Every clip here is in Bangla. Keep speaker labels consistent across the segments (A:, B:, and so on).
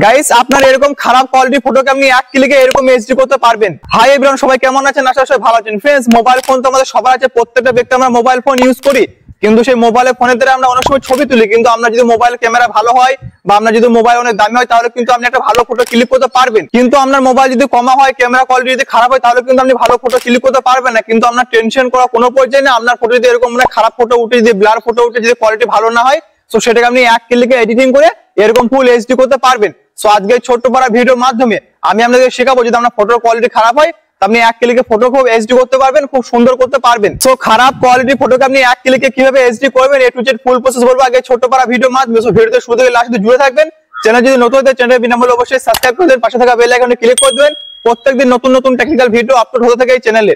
A: গাইস, আপনার এরকম খারাপ কোয়ালিটি ফটোকে আপনি এক ক্লিকে এরকম এইচডি করতে পারবেন। হাই এভরিওয়ান, সবাই কেমন আছেন? আশা করি ভালো আছেন। ফ্রেন্ডস, মোবাইল ফোন তো আমাদের সবার আছে, প্রত্যেকটা ব্যক্তি আমরা মোবাইল ফোন ইউজ করি। কিন্তু সেই মোবাইল ফোনের দ্বারা আমরা অনেক সময় ছবি তুলি, কিন্তু আমরা যদি মোবাইল ক্যামেরা ভালো হয় বা আমরা যদি মোবাইল অনেক দামি হয় তাহলে কিন্তু আপনি একটা ভালো ফটো ক্লিক করতে পারবেন। কিন্তু আপনার মোবাইল যদি কমা হয়, ক্যামেরা কোয়ালিটি যদি খারাপ হয়, তাহলে কিন্তু আপনি ভালো ফটো ক্লিক করতে পারবেন না। কিন্তু আপনার টেনশন করা কোনো প্রয়োজন নেই। আপনার ফটো যদি এরকম খারাপ ফটো উঠে, যদি ব্লার ফটো উঠে, যদি কোয়ালিটি ভালো না হয়, তো সেটাকে আপনি এক ক্লিকে এডিটিং করে এরকম ফুল এইচডি করতে পারবেন। সো আজকে ছোট্ট পারা ভিডিওর মাধ্যমে আমি আপনাদের শেখাবো, যদি আপনার ফটোর কোয়ালিটি খারাপ হয় আপনি এক ক্লিকে ফটো খুব এইচডি করতে পারবেন, খুব সুন্দর করতে পারবেন। সো খারাপ কোয়ালিটি ফটোকে আপনি এক ক্লিকে কিভাবে এইচডি করবেন, এ টু জেড ফুল প্রসেস বলবো আগে ছোট্ট পারা ভিডিওর মাধ্যমে। সো ভিডিওতে শুরু থেকে লাস্ট জুড়ে থাকবেন। চ্যানেল যদি নতুন হয় চ্যানেল বিনামূল্যে অবশ্যই সাবস্ক্রাইব করে দেন, পাশে থাকা বেল আইকনে ক্লিক করে দেবেন। প্রত্যেকদিন নতুন নতুন টেকনিক্যাল ভিডিও আপলোড হতে থাকে এই চ্যানেলে।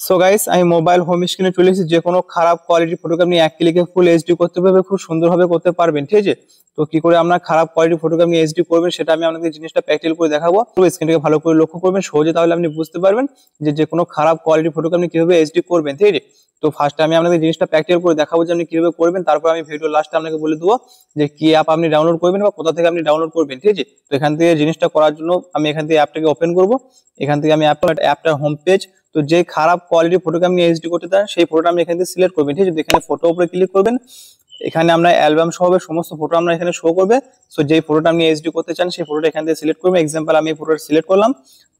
A: সো গাইস, আমি মোবাইল হোম স্ক্রিনে চলে এসেছি। যে কোনো খারাপ কোয়ালিটির ফটোকে আপনি এক ক্লিকে ফুল এইচডি করতে পারবেন, খুব সুন্দরভাবে করতে পারবেন। ঠিক আছে, তো কি করে আপনার খারাপ কোয়ালিটির ফটোকে আপনি এইচডি করবেন সেটা আমি আপনাদের জিনিসটা প্র্যাকটিক্যাল করে দেখাবো। পুরো স্ক্রিনটাকে ভালো করে লক্ষ্য করবেন সহজে, তাহলে আপনি বুঝতে পারবেন যে কোনো খারাপ কোয়ালিটির ফটোকে আপনি কিভাবে এইচডি করবেন। ঠিক আছে, তো ফার্স্টে আমি আপনাদের জিনিসটা প্র্যাকটিক্যাল করে দেখাবো যে আপনি কিভাবে করবেন। তারপর আমি ভিডিও লাস্টে আপনাকে বলে দেবো যে কি অ্যাপ আপনি ডাউনলোড করবেন বা কোথা থেকে আপনি ডাউনলোড করবেন। ঠিক আছে, তো এখান থেকে জিনিসটা করার জন্য আমি এখান থেকে অ্যাপটাকে ওপেন করবো। এখান থেকে আমি অ্যাপটার হোম পেজ, তো যে খারাপ কোয়ালিটির ফটোকে আপনি এইচডি করতে চান সেই ফটোটা আপনি এখান থেকে সিলেক্ট করবেন। ঠিক আছে, এখানে ফটো উপরে ক্লিক করবেন। এখানে আমরা অ্যালবাম সহ সমস্ত ফটো আমরা এখানে শো করবে। সো যেই ফটোটা আপনি এইচডি করতে চান সেই ফটোটা এখান থেকে সিলেক্ট করবেন। এক্সাম্পল আমি এই ফটোটা সিলেক্ট করলাম।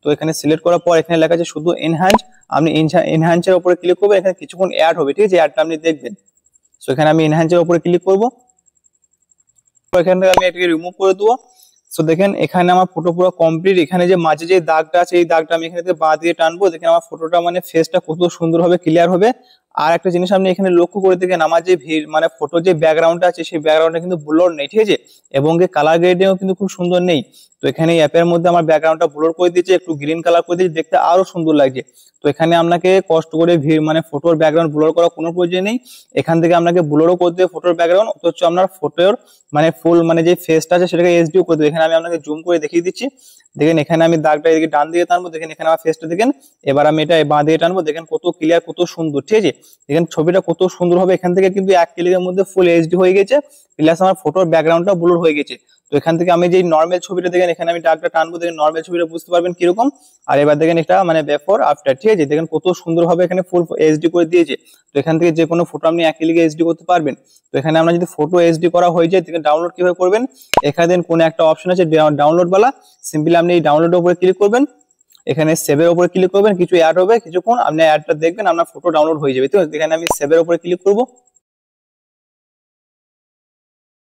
A: তো এখানে সিলেক্ট করার পর এখানে লেখা আছে শুধু এনহ্যান্স। আপনি এনহ্যান্সের উপরে ক্লিক করবেন। এখানে কিছুক্ষণ অ্যাড হবে। ঠিক আছে, অ্যাডটা আপনি দেখবেন। সো এখানে আমি এনহ্যান্সের উপরে ক্লিক করবো। এখান থেকে আমি এটাকে রিমুভ করে দেবো। সো দেখেন এখানে আমার ফটো পুরো কমপ্লিট। এখানে যে মাঝে যে দাগটা আছে এই দাগটা আমি এখানে বাঁ দিয়ে টানবো। দেখেন আমার ফটোটা ফেসটা কত সুন্দর হবে, ক্লিয়ার হবে। আর একটা জিনিস আপনি এখানে লক্ষ্য করে দেখেন, আমার যে ফটো যে ব্যাকগ্রাউন্ডটা আছে সেই ব্যাকগ্রাউন্ডটা কিন্তু ব্লর নেই। ঠিক আছে, এবং কালার গ্রেডিংও কিন্তু খুব সুন্দর নেই। তো এখানে অ্যাপের মধ্যে আমার ব্যাকগ্রাউন্ডটা ব্লর করে দিয়েছে, একটু গ্রিন কালার করে দিয়েছে, দেখতে আরো সুন্দর লাগছে। তো এখানে আপনাকে কষ্ট করে ফটোর ব্যাকগ্রাউন্ড ব্লর করার কোনো প্রয়োজন নেই। এখান থেকে আপনাকে ব্লরও করতে হবে ফটোর ব্যাকগ্রাউন্ড, অথচ আপনার ফটোর ফুল যে ফেসটা আছে সেটাকে এইচডিও করে দেবো। এখানে আমি আপনাকে জুম করে দেখিয়ে দিচ্ছি। দেখেন এখানে আমি দাগটা এদিকে ডান দিকে টানবো। দেখেন এখানে আমার ফেসটা দেখেন। এবার আমি এটা বাঁ দিকে টানবো। দেখেন কত ক্লিয়ার, কত সুন্দর। ঠিক আছে, দেখেন ছবিটা কত সুন্দর হবে। এখান থেকে কিন্তু এক ক্লিকের মধ্যে ফুল এইচডি হয়ে গেছে, প্লাস আমার ফটোর ব্যাকগ্রাউন্ডটা ব্লর হয়ে গেছে। তো এখান থেকে আমি যে নর্মাল ছবিটা দেখেন এখানে আমি দাগটা টানবো। দেখেন নর্মাল ছবিটা বুঝতে পারবেন কিরকম। আর এবার দেখেন এটা বিফোর আফটার। ঠিক আছে, দেখেন কত সুন্দর ভাবে এখানে ফুল এইচডি করে দিয়েছে। তো এখান থেকে যে কোনো ফটো আপনি এক ক্লিকে এইচডি করতে পারবেন। তো এখানে আমরা যদি ফটো এইচডি করা হয়ে যায় দেখেন ডাউনলোড কিভাবে করবেন। এখানে দেন কোন একটা অপশন আছে ডাউনলোড বালা, সিম্পলি আপনি এই ডাউনলোডের উপরে ক্লিক করবেন। এখানে সেভের উপরে ক্লিক করবেন, কিছু অ্যাড হবে, কিছুক্ষণ আপনি অ্যাডটা দেখবেন, আপনার ফটো ডাউনলোড হয়ে যাবে। তো এখানে আমি সেভের উপরে ক্লিক করবো।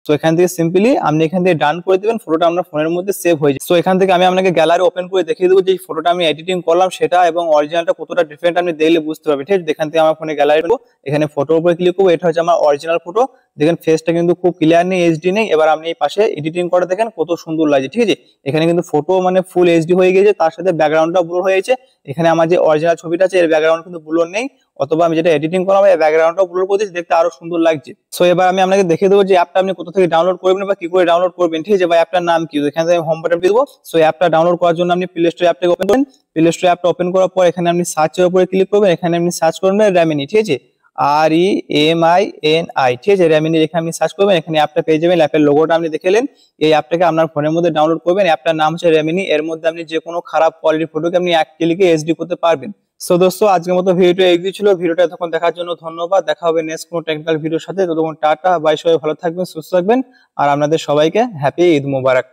A: তো এখান থেকে সিম্পলি আপনি এখান থেকে ডান করে দিবেন, ফটোটা আপনার ফোনের মধ্যে সেভ হয়ে যায়। তো এখান থেকে আমি আপনাকে গ্যালারি ওপেন করে দেখিয়ে দেবো যে ফটোটা আমি এডিটিং করলাম সেটা এবং অরিজিনালটা কতটা ডিফারেন্ট আপনি দেখলে বুঝতে পারবেন। ঠিক আছে, এখান থেকে আমার ফোনে গ্যালারি নেবো, এখানে ফটোর উপরে ক্লিক করবো। এটা হচ্ছে আমার অরিজিনাল ফটো। দেখেন ফেসটা কিন্তু খুব ক্লিয়ার নেই, এইচডি নেই। এবার আপনি এই পাশে এডিটিং করে দেখেন কত সুন্দর লাগছে। ঠিক আছে, এখানে কিন্তু ফটো ফুল এইচডি হয়ে গেছে, তার সাথে ব্যাকগ্রাউন্ডটা ব্লর হয়ে গেছে। এখানে আমার যে অরিজিনাল ছবিটা আছে এর ব্যাকগ্রাউন্ড কিন্তু ব্লর নেই, অথবা আমি যেটা এডিটিং করা হবে ব্যাকগ্রাউন্ডটা ব্লর করে দিয়েছি, দেখতে আরো সুন্দর লাগছে। সো এবার আমি আপনাকে দেখিয়ে দেবো যে অ্যাপটা আপনি কোথা থেকে ডাউনলোড করবেন বা কি করে ডাউনলোড করবেন। ঠিক আছে, বা অ্যাপটার নাম কি, এখান থেকে হোম বাটন দিয়ে দেবো। সো অ্যাপটা ডাউনলোড করার জন্য আপনি প্লে স্টোর অ্যাপটাকে ওপেন করবেন। প্লে স্টোর অ্যাপটা ওপেন করার পর এখানে আপনি সার্চের উপরে ক্লিক করবেন। এখানে আপনি সার্চ করবেন রেমিনি। ঠিক আছে, REMINI। ঠিক আছে, রেমিনি রেখে আপনি সার্চ করবেন, এখানে অ্যাপটা পেয়ে যাবেন। অ্যাপের লোগোটা আপনি দেখলেন। এই অ্যাপটাকে আপনার ফোনের মধ্যে ডাউনলোড করবেন। অ্যাপটার নাম হচ্ছে রেমিনি। এর মধ্যে আপনি যে কোনো খারাপ কোয়ালিটির ফটোকে আপনি এক ক্লিকে এইচডি করতে পারবেন। সো দোস্ত, আজকের মতো ভিডিওটা এগিয়ে ছিল। ভিডিওটা এতক্ষণ দেখার জন্য ধন্যবাদ। দেখা হবে নেক্সট কোনো টেকনিক্যাল ভিডিওর সাথে। ততক্ষণ টাটা, বাই। সবাই ভালো থাকবেন, সুস্থ থাকবেন, আর আপনাদের সবাইকে হ্যাপি ঈদ মোবারক।